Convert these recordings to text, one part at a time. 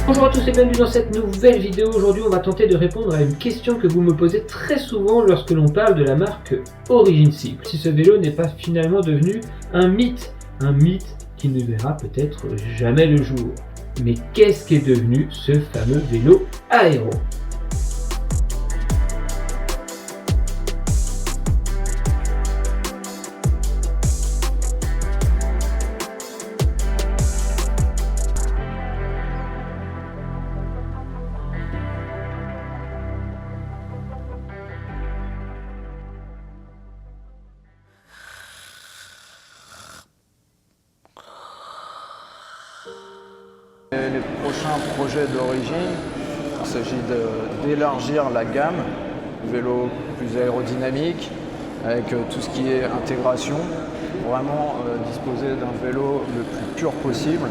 Bonjour à tous et bienvenue dans cette nouvelle vidéo. Aujourd'hui on va tenter de répondre à une question que vous me posez très souvent lorsque l'on parle de la marque Origin Cycle. Si ce vélo n'est pas finalement devenu un mythe qui ne verra peut-être jamais le jour. Mais qu'est-ce qu'est devenu ce fameux vélo aéro ? Les prochains projets d'Origin, il s'agit d'élargir la gamme, vélo plus aérodynamique, avec tout ce qui est intégration, vraiment disposer d'un vélo le plus pur possible.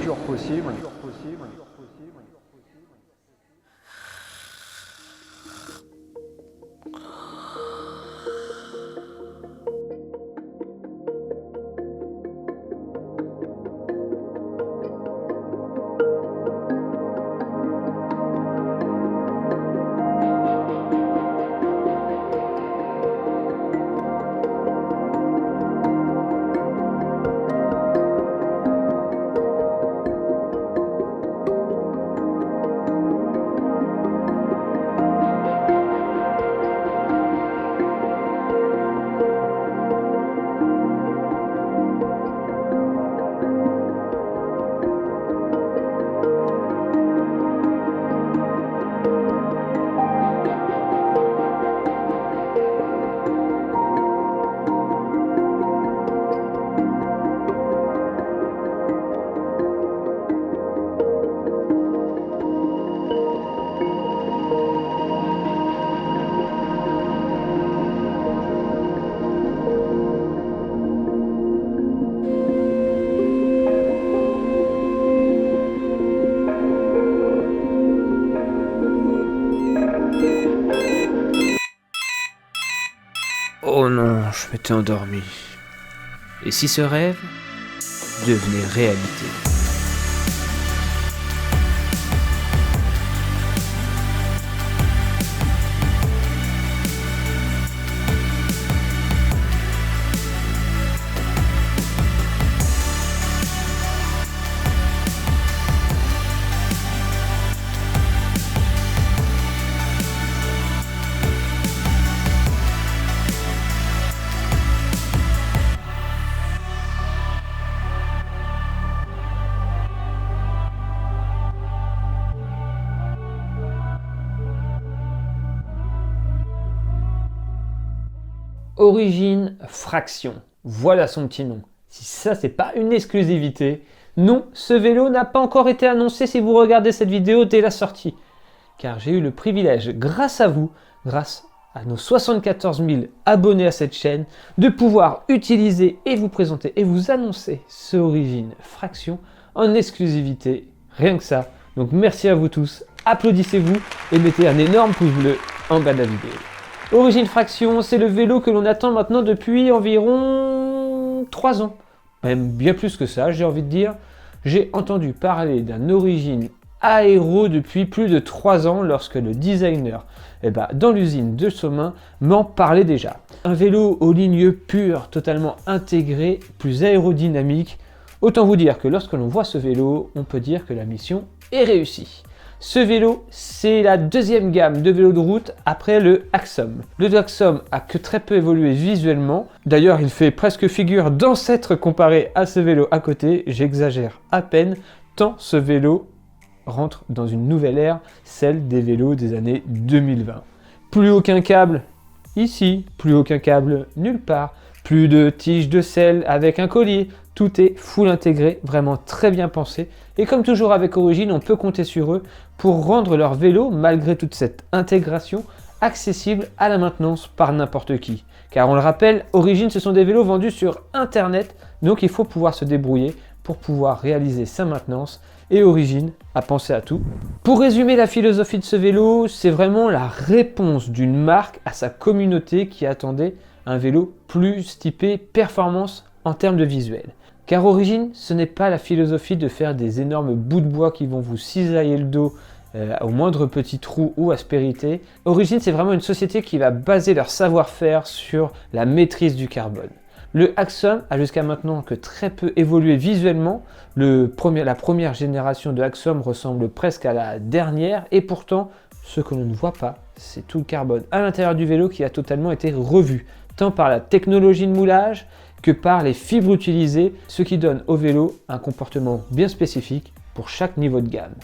Oh non, je m'étais endormi. Et si ce rêve devenait réalité ? Origin Fraction, voilà son petit nom. Si ça c'est pas une exclusivité, non, ce vélo n'a pas encore été annoncé si vous regardez cette vidéo dès la sortie. Car j'ai eu le privilège, grâce à vous, grâce à nos 74 000 abonnés à cette chaîne, de pouvoir utiliser et vous présenter et vous annoncer ce Origin Fraction en exclusivité, rien que ça. Donc merci à vous tous, applaudissez-vous et mettez un énorme pouce bleu en bas de la vidéo. Origin Fraction, c'est le vélo que l'on attend maintenant depuis environ 3 ans. Même bien plus que ça, j'ai envie de dire. J'ai entendu parler d'un Origin aéro depuis plus de 3 ans lorsque le designer dans l'usine de Somain m'en parlait déjà. Un vélo aux lignes pures, totalement intégré, plus aérodynamique. Autant vous dire que lorsque l'on voit ce vélo, on peut dire que la mission est réussie. Ce vélo, c'est la deuxième gamme de vélos de route après le Axom. Le Axom a que très peu évolué visuellement. D'ailleurs, il fait presque figure d'ancêtre comparé à ce vélo à côté. J'exagère à peine, tant ce vélo rentre dans une nouvelle ère, celle des vélos des années 2020. Plus aucun câble ici, plus aucun câble nulle part. Plus de tiges de selle avec un collier. Tout est full intégré, vraiment très bien pensé. Et comme toujours avec Origin, on peut compter sur eux pour rendre leur vélo, malgré toute cette intégration, accessible à la maintenance par n'importe qui. Car on le rappelle, Origin, ce sont des vélos vendus sur Internet, donc il faut pouvoir se débrouiller pour pouvoir réaliser sa maintenance. Et Origin a pensé à tout. Pour résumer la philosophie de ce vélo, c'est vraiment la réponse d'une marque à sa communauté qui attendait un vélo plus typé performance en termes de visuel. Car Origine, ce n'est pas la philosophie de faire des énormes bouts de bois qui vont vous cisailler le dos au moindre petit trou ou aspérité. Origine, c'est vraiment une société qui va baser leur savoir-faire sur la maîtrise du carbone. Le Axum a jusqu'à maintenant que très peu évolué visuellement. La première génération de Axum ressemble presque à la dernière et pourtant, ce que l'on ne voit pas, c'est tout le carbone à l'intérieur du vélo qui a totalement été revu, tant par la technologie de moulage que par les fibres utilisées, ce qui donne au vélo un comportement bien spécifique pour chaque niveau de gamme.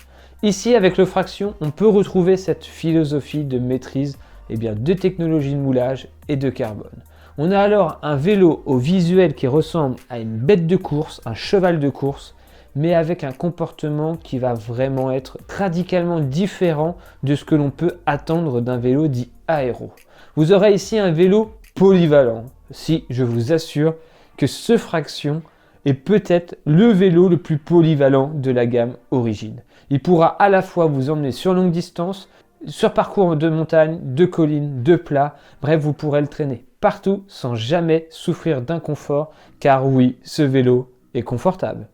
Ici, avec le Fraction, on peut retrouver cette philosophie de maîtrise de technologie de moulage et de carbone. On a alors un vélo au visuel qui ressemble à une bête de course, un cheval de course, mais avec un comportement qui va vraiment être radicalement différent de ce que l'on peut attendre d'un vélo dit aéro. Vous aurez ici un vélo polyvalent, si je vous assure que ce Fraction est peut-être le vélo le plus polyvalent de la gamme Origine. Il pourra à la fois vous emmener sur longue distance, sur parcours de montagne, de collines, de plats, bref, vous pourrez le traîner partout sans jamais souffrir d'inconfort, car oui, ce vélo est confortable.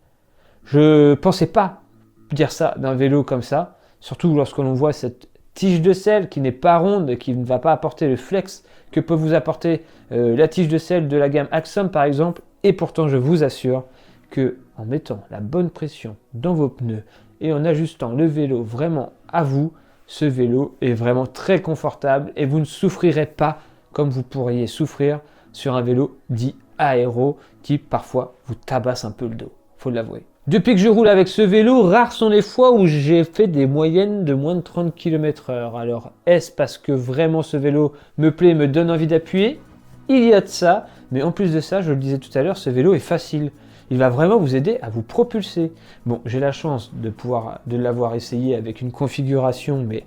Je pensais pas dire ça d'un vélo comme ça, surtout lorsque l'on voit cette tige de selle qui n'est pas ronde et qui ne va pas apporter le flex que peut vous apporter la tige de selle de la gamme Axum par exemple. Et pourtant, je vous assure que en mettant la bonne pression dans vos pneus et en ajustant le vélo vraiment à vous, ce vélo est vraiment très confortable et vous ne souffrirez pas comme vous pourriez souffrir sur un vélo dit aéro qui parfois vous tabasse un peu le dos, faut l'avouer. Depuis que je roule avec ce vélo, rares sont les fois où j'ai fait des moyennes de moins de 30 km/h. Alors, est-ce parce que vraiment ce vélo me plaît, me donne envie d'appuyer? Il y a de ça, mais en plus de ça, je le disais tout à l'heure, ce vélo est facile. Il va vraiment vous aider à vous propulser. Bon, j'ai la chance de l'avoir essayé avec une configuration, mais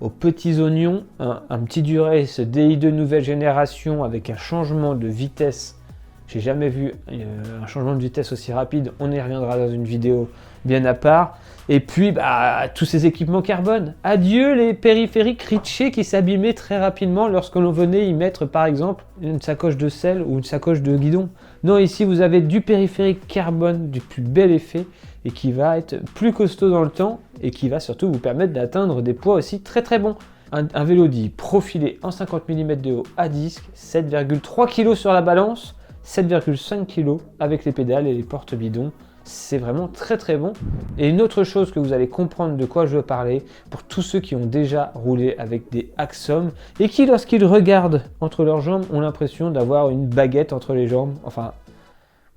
aux petits oignons, un petit Dura-Ace DI2 nouvelle génération avec un changement de vitesse. J'ai jamais vu un changement de vitesse aussi rapide, on y reviendra dans une vidéo bien à part. Et puis, tous ces équipements carbone. Adieu les périphériques Ritchey qui s'abîmaient très rapidement lorsque l'on venait y mettre par exemple une sacoche de sel ou une sacoche de guidon. Non, ici vous avez du périphérique carbone du plus bel effet et qui va être plus costaud dans le temps et qui va surtout vous permettre d'atteindre des poids aussi très très bons. Un vélo dit profilé en 50 mm de haut à disque, 7,3 kg sur la balance, 7,5 kg avec les pédales et les portes bidons. C'est vraiment très très bon. Et une autre chose que vous allez comprendre de quoi je veux parler, pour tous ceux qui ont déjà roulé avec des Axum et qui lorsqu'ils regardent entre leurs jambes ont l'impression d'avoir une baguette entre les jambes, enfin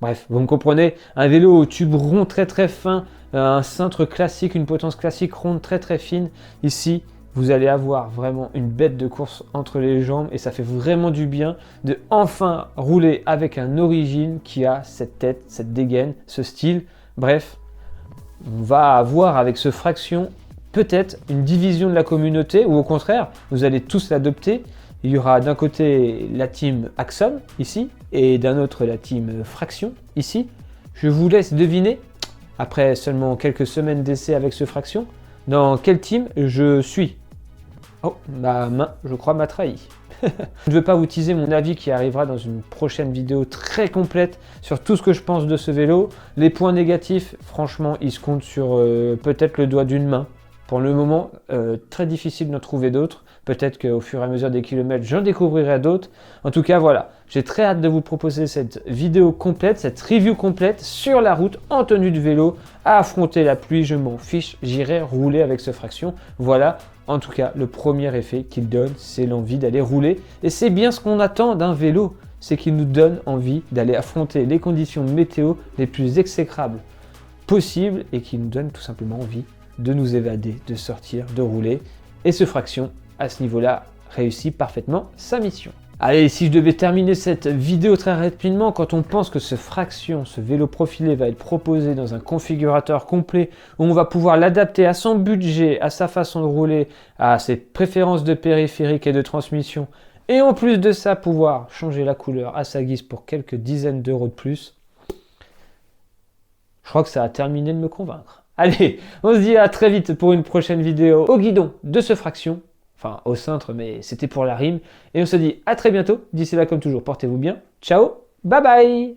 bref, vous me comprenez, un vélo au tube rond très très fin, un cintre classique, une potence classique ronde très très fine. Ici, vous allez avoir vraiment une bête de course entre les jambes et ça fait vraiment du bien de enfin rouler avec un Origine qui a cette tête, cette dégaine, ce style. Bref, on va avoir avec ce Fraction peut-être une division de la communauté ou au contraire, vous allez tous l'adopter. Il y aura d'un côté la team Axum ici et d'un autre la team Fraction ici. Je vous laisse deviner, après seulement quelques semaines d'essai avec ce Fraction, dans quelle team je suis. Oh, ma main, je crois, m'a trahi. Je ne veux pas vous teaser mon avis qui arrivera dans une prochaine vidéo très complète sur tout ce que je pense de ce vélo. Les points négatifs, franchement, ils se comptent sur peut-être le doigt d'une main. Pour le moment, très difficile d'en trouver d'autres. Peut-être qu'au fur et à mesure des kilomètres, j'en découvrirai d'autres. En tout cas, voilà, j'ai très hâte de vous proposer cette vidéo complète, cette review complète sur la route en tenue de vélo, à affronter la pluie, je m'en fiche, j'irai rouler avec ce Fraction. Voilà, en tout cas, le premier effet qu'il donne, c'est l'envie d'aller rouler. Et c'est bien ce qu'on attend d'un vélo, c'est qu'il nous donne envie d'aller affronter les conditions météo les plus exécrables possibles et qu'il nous donne tout simplement envie de nous évader, de sortir, de rouler. Et ce Fraction, à ce niveau-là, réussit parfaitement sa mission. Allez, si je devais terminer cette vidéo très rapidement, quand on pense que ce Fraction, ce vélo profilé va être proposé dans un configurateur complet où on va pouvoir l'adapter à son budget, à sa façon de rouler, à ses préférences de périphérique et de transmission, et en plus de ça, pouvoir changer la couleur à sa guise pour quelques dizaines d'euros de plus, je crois que ça a terminé de me convaincre. Allez, on se dit à très vite pour une prochaine vidéo au guidon de ce Fraction. Enfin, au cintre, mais c'était pour la rime. Et on se dit à très bientôt. D'ici là, comme toujours, portez-vous bien. Ciao, bye bye!